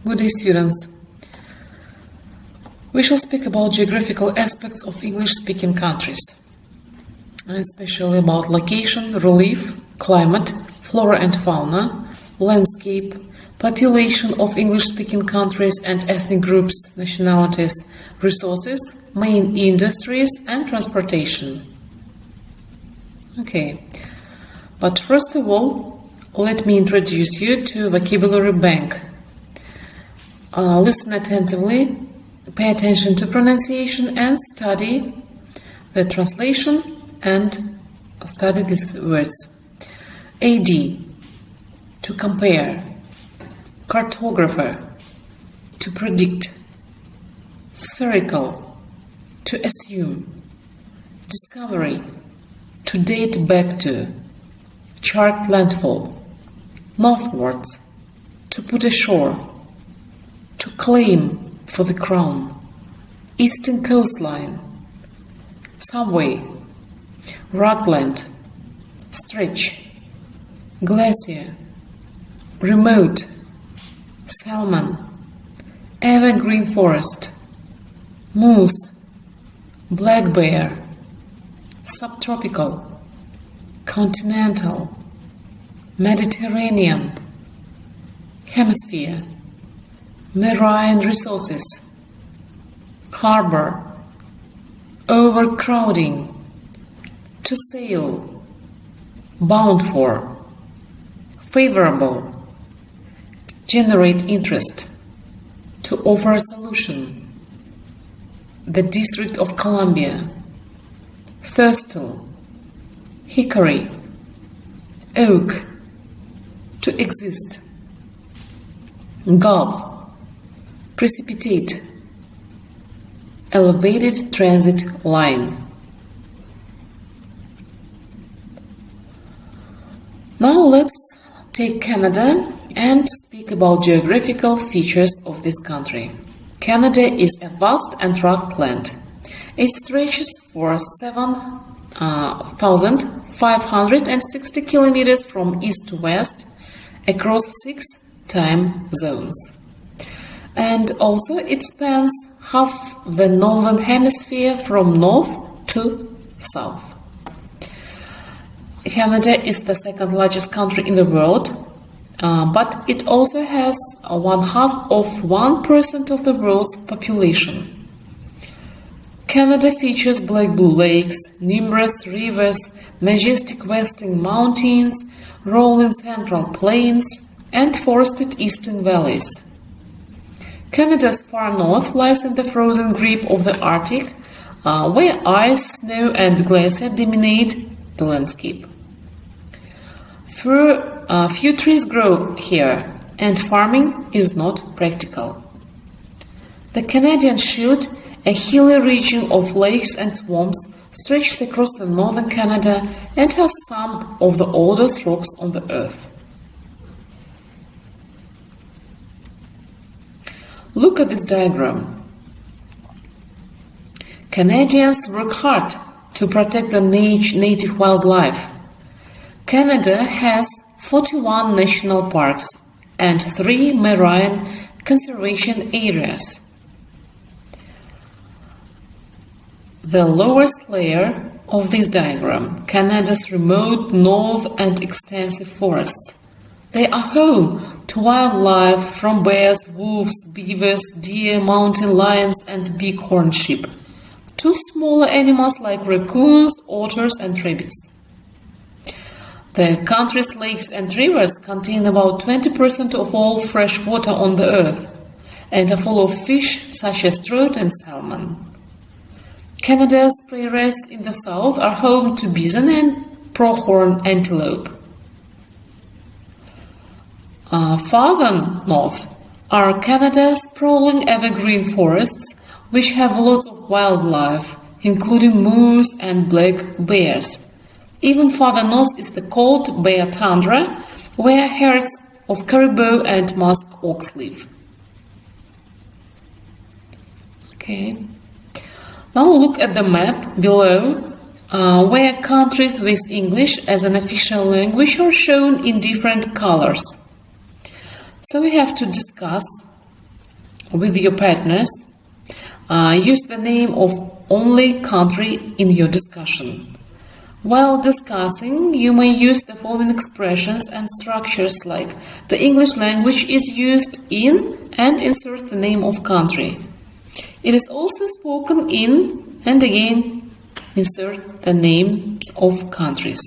Good day, students. We shall speak about geographical aspects of English-speaking countries, especially about location, relief, climate, flora and fauna, landscape, population of English-speaking countries and ethnic groups, nationalities, resources, main industries, and transportation. Okay, but first of all, let me introduce you to vocabulary bank. Listen attentively, pay attention to pronunciation and study the translation and study these words. AD, to compare. Cartographer, to predict. Spherical, to assume. Discovery, to date back to. Chart landfall. Northwards, to put ashore. To claim for the crown. Eastern coastline. Subway. Rutland. Stretch. Glacier. Remote. Salmon. Evergreen forest. Moose. Black bear. Subtropical. Continental. Mediterranean. Hemisphere. Marine resources. Harbor. Overcrowding. To sail. Bound for. Favorable. Generate interest. To offer a solution. The District of Columbia. Thistle. Hickory. Oak. To exist. Gulf. Precipitate. Elevated transit line. Now let's take Canada and speak about geographical features of this country. Canada is a vast and rugged land. It stretches for 7,560 kilometers from east to west across 6 time zones. And also it spans half the northern hemisphere from north to south. Canada is the second largest country in the world, but it also has 1/2% of the world's population. Canada features black blue lakes, numerous rivers, majestic western mountains, rolling central plains, and forested eastern valleys. Canada's far north lies in the frozen grip of the Arctic, where ice, snow, and glacier dominate the landscape. Few trees grow here, and farming is not practical. The Canadian Shield, a hilly region of lakes and swamps, stretches across the northern Canada and has some of the oldest rocks on the earth. Look at this diagram. Canadians work hard to protect the native wildlife. Canada has 41 national parks and 3 marine conservation areas. The lowest layer of this diagram, Canada's remote north and extensive forests. They are home to wildlife from bears, wolves, beavers, deer, mountain lions, and bighorn sheep, to smaller animals like raccoons, otters, and rabbits. The country's lakes and rivers contain about 20% of all fresh water on the earth and are full of fish such as trout and salmon. Canada's prairies in the south are home to bison and pronghorn antelope. Farther north are Canada's sprawling evergreen forests, which have lots of wildlife, including moose and black bears. Even farther north is the cold bare tundra, where herds of caribou and musk ox live. Okay. Now look at the map below, where countries with English as an official language are shown in different colors. So we have to discuss with your partners, use the name of only country in your discussion. While discussing, you may use the following expressions and structures like the English language is used in and insert the name of country. It is also spoken in and again insert the names of countries.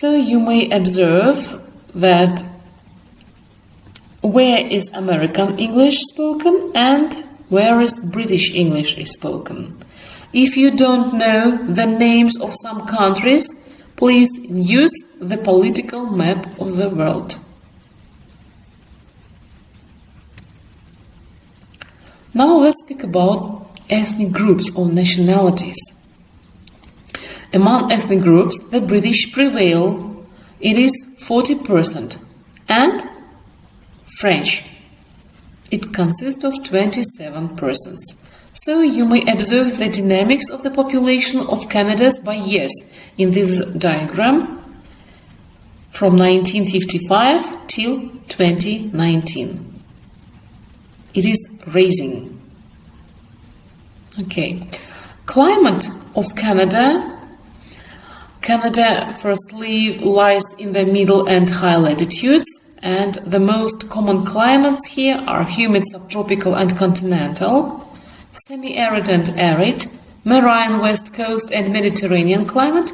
So you may observe that where is American English spoken and where is British English is spoken. If you don't know the names of some countries, please use the political map of the world. Now let's speak about ethnic groups or nationalities. Among ethnic groups, the British prevail. It is 40%. And French. It consists of 27 persons. So you may observe the dynamics of the population of Canada by years in this diagram from 1955 till 2019. It is rising. Okay. Climate of Canada. Canada firstly lies in the middle and high latitudes, and the most common climates here are humid subtropical and continental, semi-arid and arid, marine west coast and Mediterranean climate,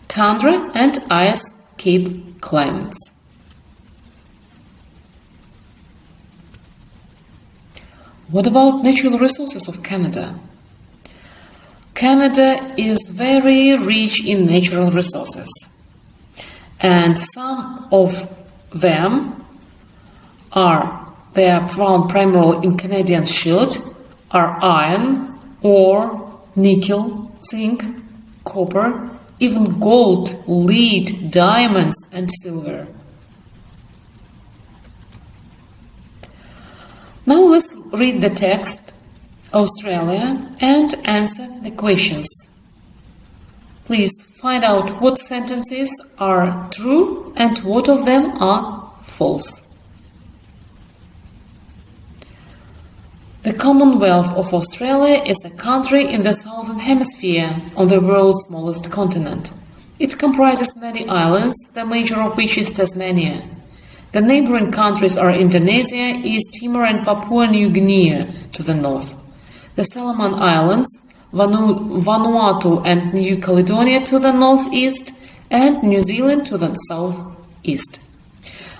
tundra and ice cape climates. What about natural resources of Canada? Canada is very rich in natural resources, and some of them they are found primarily in Canadian Shield, are iron, ore, nickel, zinc, copper, even gold, lead, diamonds and silver. Now let's read the text, Australia, and answer the questions. Please find out what sentences are true and what of them are false. The Commonwealth of Australia is a country in the Southern Hemisphere on the world's smallest continent. It comprises many islands, the major of which is Tasmania. The neighboring countries are Indonesia, East Timor and Papua New Guinea to the north. The Solomon Islands, Vanuatu and New Caledonia to the northeast, and New Zealand to the southeast.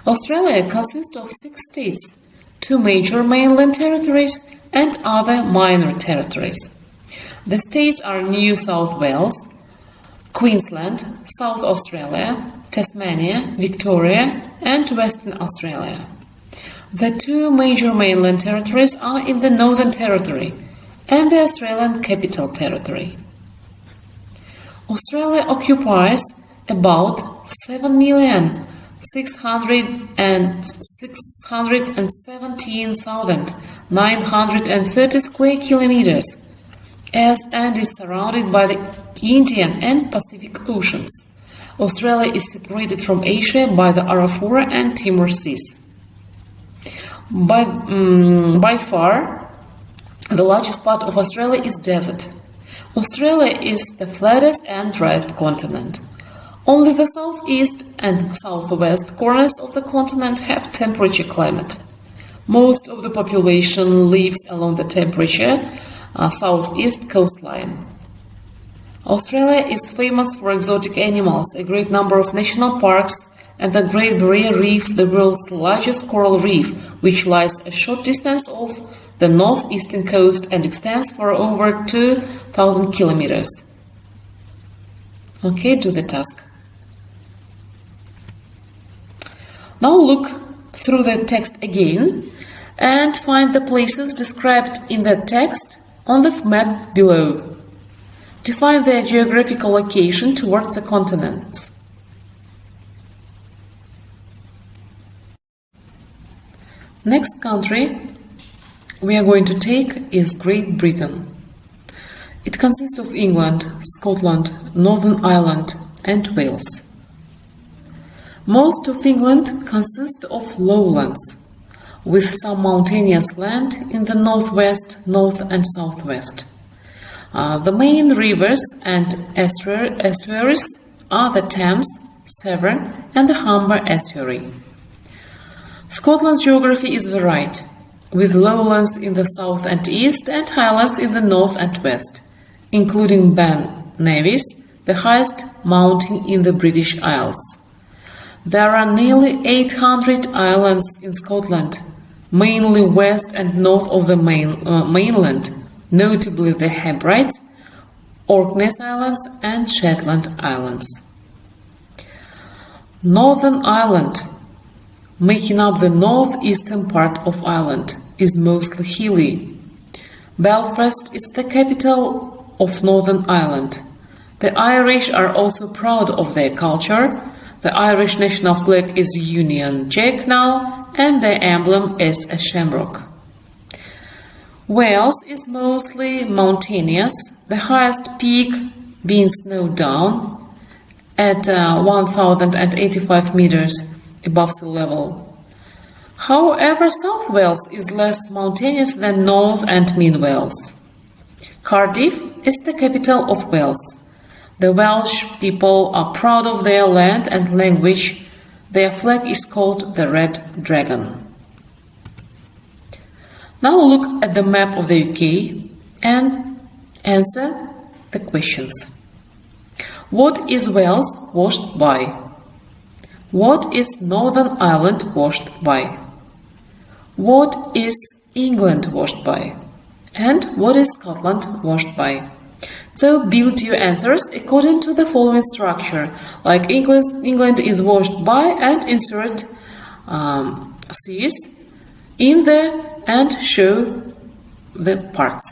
Australia consists of 6 states, 2 major mainland territories and other minor territories. The states are New South Wales, Queensland, South Australia, Tasmania, Victoria and Western Australia. The 2 major mainland territories are in the Northern Territory and the Australian Capital Territory. Australia occupies about 617,930 square kilometers and is surrounded by the Indian and Pacific Oceans. Australia is separated from Asia by the Arafura and Timor Seas. By far, the largest part of Australia is desert. Australia is the flattest and driest continent. Only the southeast and southwest corners of the continent have temperature climate. Most of the population lives along the temperature southeast coastline. Australia is famous for exotic animals, a great number of national parks, and the Great Barrier Reef, the world's largest coral reef, which lies a short distance off the northeastern coast and extends for over 2,000 kilometers. Okay, do the task. Now look through the text again and find the places described in the text on the map below. Define their geographical location towards the continents. Next country we are going to take is Great Britain. It consists of England, Scotland, Northern Ireland and Wales. Most of England consists of lowlands. with some mountainous land in the northwest, north and southwest. The main rivers and estuaries are the Thames, Severn and the Humber estuary. Scotland's geography is varied, with lowlands in the south and east and highlands in the north and west, including Ben Nevis, the highest mountain in the British Isles. There are nearly 800 islands in Scotland, mainly west and north of the mainland, notably the Hebrides, Orkneys Islands and Shetland Islands. Northern Ireland, making up the northeastern part of Ireland, is mostly hilly. Belfast is the capital of Northern Ireland. The Irish are also proud of their culture. The Irish national flag is Union Jack now, and their emblem is a shamrock. Wales is mostly mountainous, the highest peak being Snowdown at 1,085 meters above sea level. However, South Wales is less mountainous than North and Mid Wales. Cardiff is the capital of Wales. The Welsh people are proud of their land and language. Their flag is called the Red Dragon. Now look at the map of the UK and answer the questions. What is Wales washed by? What is Northern Ireland washed by? What is England washed by? And what is Scotland washed by? So build your answers according to the following structure, like England is washed by, and insert C's in there and show the parts.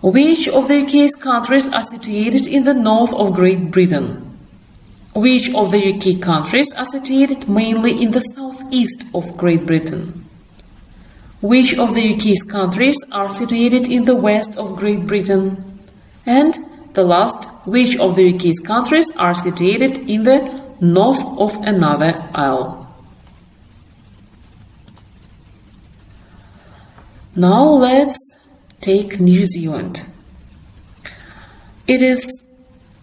Which of the UK's countries are situated in the north of Great Britain? Which of the UK countries are situated mainly in the southeast of Great Britain? Which of the UK's countries are situated in the west of Great Britain? And the last, which of the UK's countries are situated in the north of another isle? Now let's take New Zealand. It is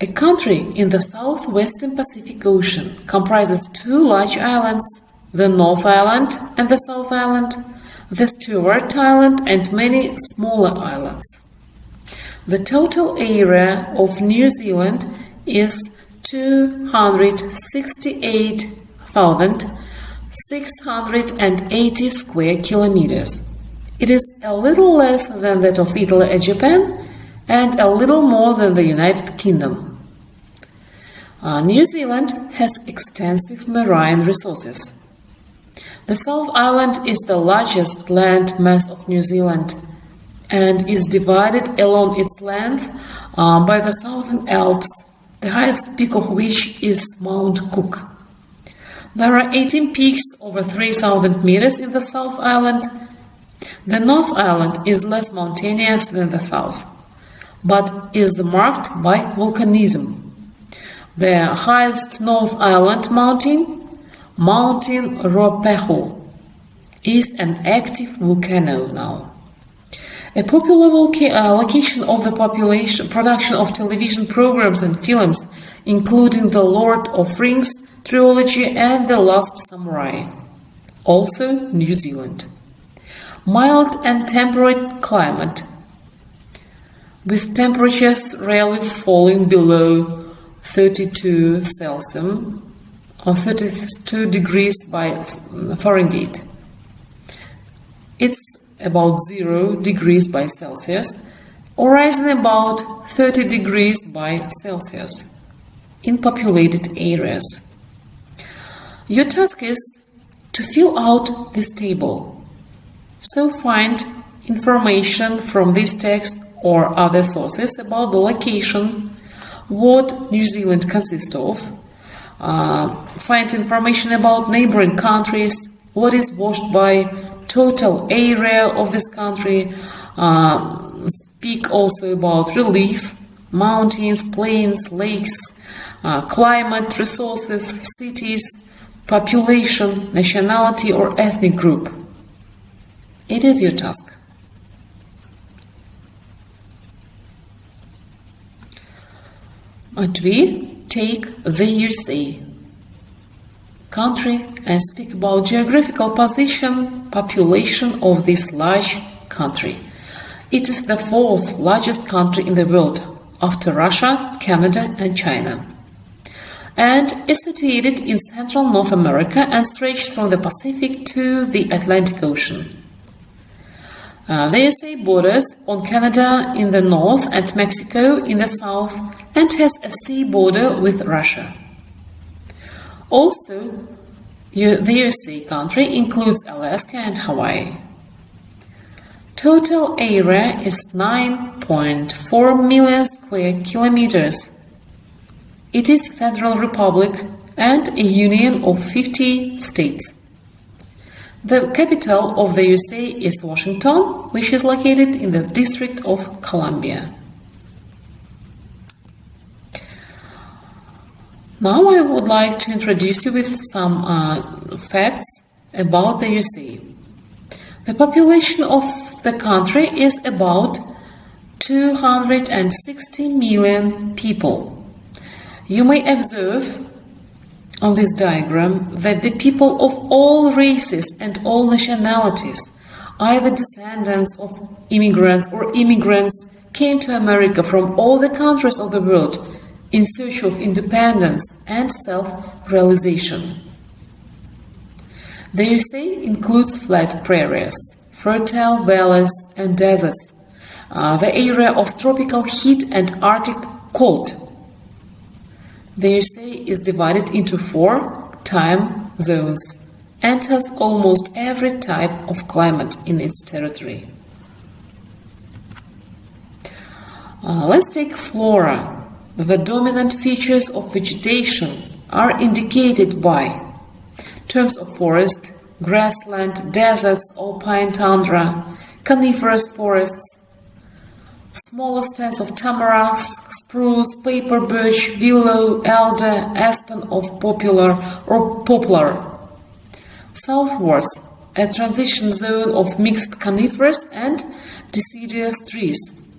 a country in the southwestern Pacific Ocean, comprises two large islands, the North Island and the South Island, the Stewart Island and many smaller islands. The total area of New Zealand is 268,680 square kilometers. It is a little less than that of Italy and Japan, and a little more than the United Kingdom. New Zealand has extensive marine resources. The South Island is the largest land mass of New Zealand and is divided along its length by the Southern Alps, the highest peak of which is Mount Cook. There are 18 peaks over 3,000 meters in the South Island. The North Island is less mountainous than the South, but is marked by volcanism. The highest North Island mountain, Mountain Ruapehu, is an active volcano now. A popular location of the production of television programs and films, including The Lord of Rings trilogy and The Last Samurai. Also New Zealand. Mild and temperate climate, with temperatures rarely falling below 32 Celsius or 32 degrees by Fahrenheit. It's about 0 degrees by Celsius, or rising about 30 degrees by Celsius in populated areas. Your task is to fill out this table. So find information from this text or other sources about the location, what New Zealand consists of. Find information about neighboring countries, what is washed by, total area of this country. Speak also about relief, mountains, plains, lakes, climate, resources, cities, population, nationality, or ethnic group? It is your task. And we take the USA country and speak about geographical position, population of this large country. It is the fourth largest country in the world after Russia, Canada, and China, and is situated in central North America and stretches from the Pacific to the Atlantic Ocean. The USA borders on Canada in the north and Mexico in the south, and has a sea border with Russia. Also, the USA country includes Alaska and Hawaii. Total area is 9.4 million square kilometers. It is a federal republic and a union of 50 states. The capital of the USA is Washington, which is located in the District of Columbia. Now I would like to introduce you with some facts about the USA. The population of the country is about 260 million people. You may observe on this diagram that the people of all races and all nationalities, either descendants of immigrants or immigrants, came to America from all the countries of the world in search of independence and self-realization. The USA includes flat prairies, fertile valleys and deserts, the area of tropical heat and Arctic cold. The USA is divided into 4 time zones and has almost every type of climate in its territory. Let's take flora. The dominant features of vegetation are indicated by terms of forest, grassland, deserts, alpine tundra, coniferous forests, smaller stands of tamarask, spruce, paper birch, willow, elder, aspen of poplar. Southwards, a transition zone of mixed coniferous and deciduous trees.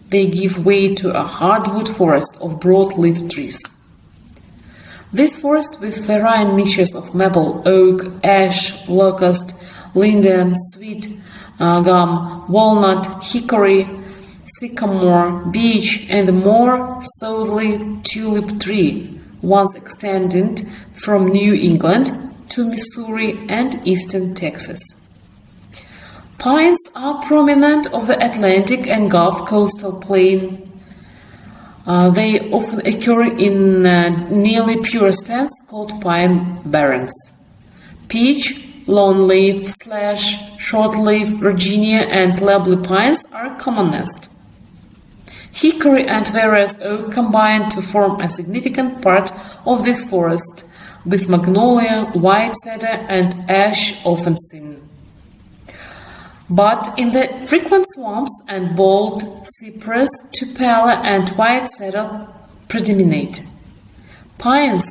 They give way to a hardwood forest of broad-leaved trees. This forest, with varying mixtures of maple, oak, ash, locust, linden, sweet gum, walnut, hickory, sycamore, beech, and the more southerly tulip tree, once extending from New England to Missouri and eastern Texas. Pines are prominent of the Atlantic and Gulf coastal plain. They often occur in nearly pure stands called pine barrens. Peach, longleaf, slash, shortleaf, Virginia, and Lably pines are commonest. Hickory and various oak combine to form a significant part of this forest, with magnolia, white cedar, and ash often seen. But in the frequent swamps and bold cypress, tupelo, and white cedar predominate. Pines,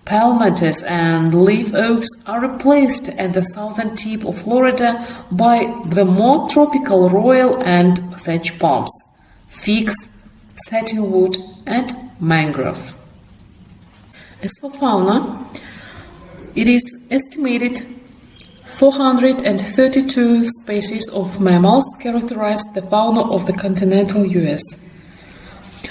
palmettos, and leaf oaks are replaced at the southern tip of Florida by the more tropical royal and thatch palms, figs, satinwood, and mangrove. As for fauna, it is estimated 432 species of mammals characterize the fauna of the continental US.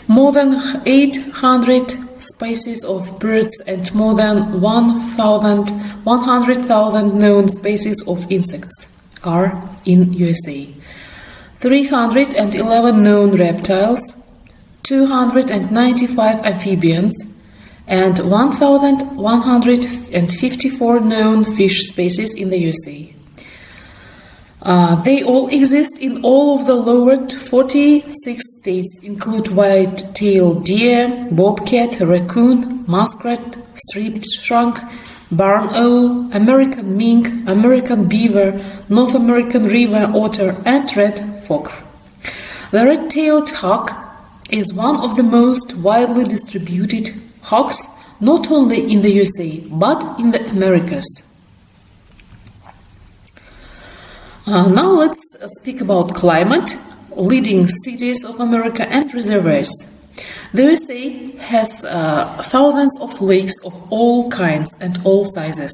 More than 800 species of birds and more than 100,000 known species of insects are in USA. 311 known reptiles, 295 amphibians, and 1,154 known fish species in the USA. They all exist in all of the lower 46 states, include white-tailed deer, bobcat, raccoon, muskrat, striped skunk, barn owl, American mink, American beaver, North American river otter, and red fox. The red-tailed hawk is one of the most widely distributed hawks not only in the USA, but in the Americas. Now let's speak about climate, leading cities of America and reservoirs. The USA has thousands of lakes of all kinds and all sizes.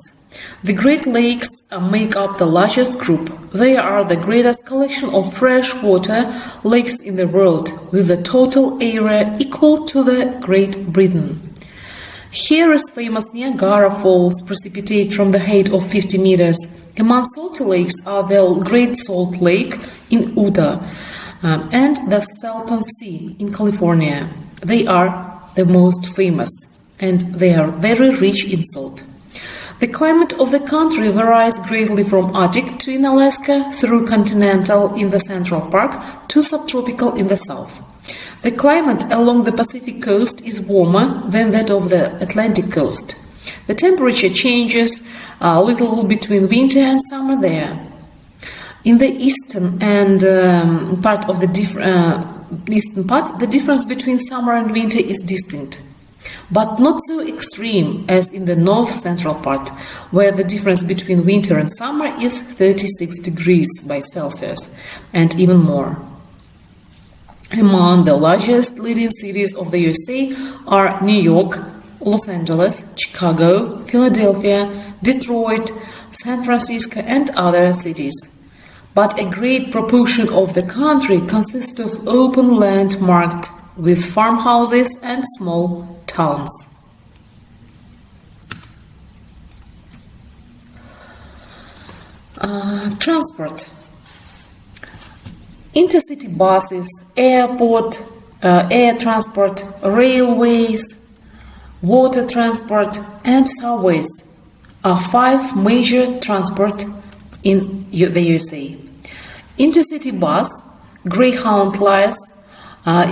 The Great Lakes make up the largest group. They are the greatest collection of freshwater lakes in the world, with a total area equal to the Great Britain. Here is famous Niagara Falls, precipitate from the height of 50 meters. Among salty lakes are the Great Salt Lake in Utah and the Salton Sea in California. They are the most famous, and they are very rich in salt. The climate of the country varies greatly from Arctic to in Alaska, through continental in the Central Park to subtropical in the south. The climate along the Pacific coast is warmer than that of the Atlantic coast. The temperature changes a little between winter and summer there. In the eastern part, the difference between summer and winter is distinct, but not so extreme as in the north-central part, where the difference between winter and summer is 36 degrees by Celsius, and even more. Among the largest leading cities of the USA are New York, Los Angeles, Chicago, Philadelphia, Detroit, San Francisco, and other cities. But a great proportion of the country consists of open land marked with farmhouses and small towns. Transport. Intercity buses, airport, air transport, railways, water transport, and subways are 5 major transport in the USA. Intercity bus, Greyhound lies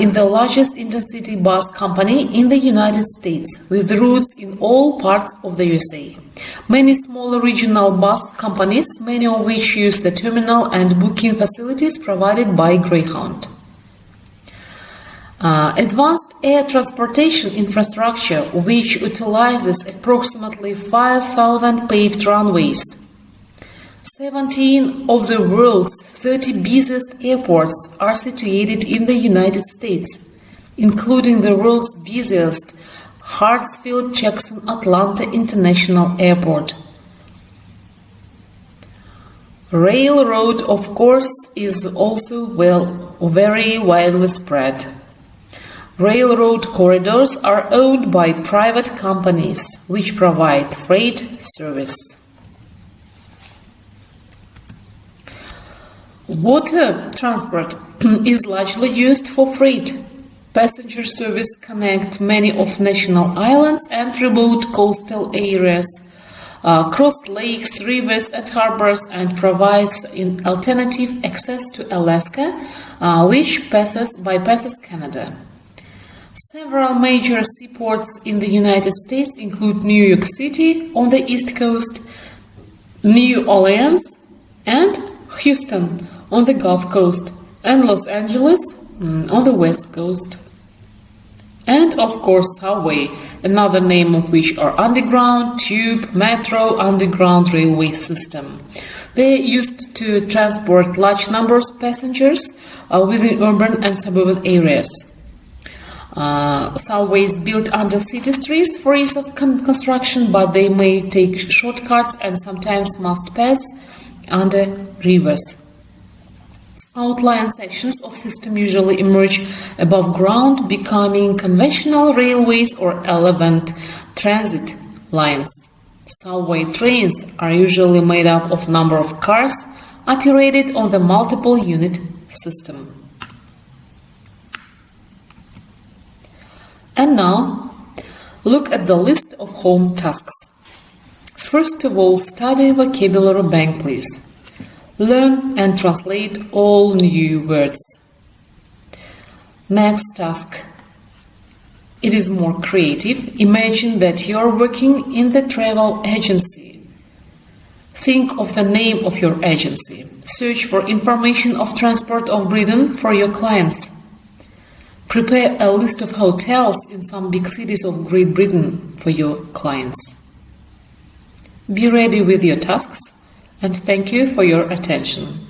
in the largest intercity bus company in the United States, with routes in all parts of the USA. Many smaller regional bus companies, many of which use the terminal and booking facilities provided by Greyhound. Advanced air transportation infrastructure, which utilizes approximately 5,000 paved runways. 17 of the world's 30 busiest airports are situated in the United States, including the world's busiest Hartsfield-Jackson Atlanta International Airport. Railroad, of course, is also very widely spread. Railroad corridors are owned by private companies, which provide freight service. Water transport is largely used for freight. Passenger service connect many of national islands and remote coastal areas, cross lakes, rivers, and harbors, and provides an alternative access to Alaska, which bypasses Canada. Several major seaports in the United States include New York City on the East Coast, New Orleans, and Houston on the Gulf Coast, and Los Angeles on the West Coast. And of course subway, another name of which are underground, tube, metro, underground railway system. They are used to transport large numbers of passengers within urban and suburban areas. Subways built under city streets for ease of construction, but they may take shortcuts and sometimes must pass under rivers. Outline sections of system usually emerge above ground, becoming conventional railways or elevated transit lines. Subway trains are usually made up of a number of cars operated on the multiple unit system. And now, look at the list of home tasks. First of all, study vocabulary bank, please. Learn and translate all new words. Next task. It is more creative. Imagine that you are working in the travel agency. Think of the name of your agency. Search for information of Transport of Britain for your clients. Prepare a list of hotels in some big cities of Great Britain for your clients. Be ready with your tasks, and thank you for your attention.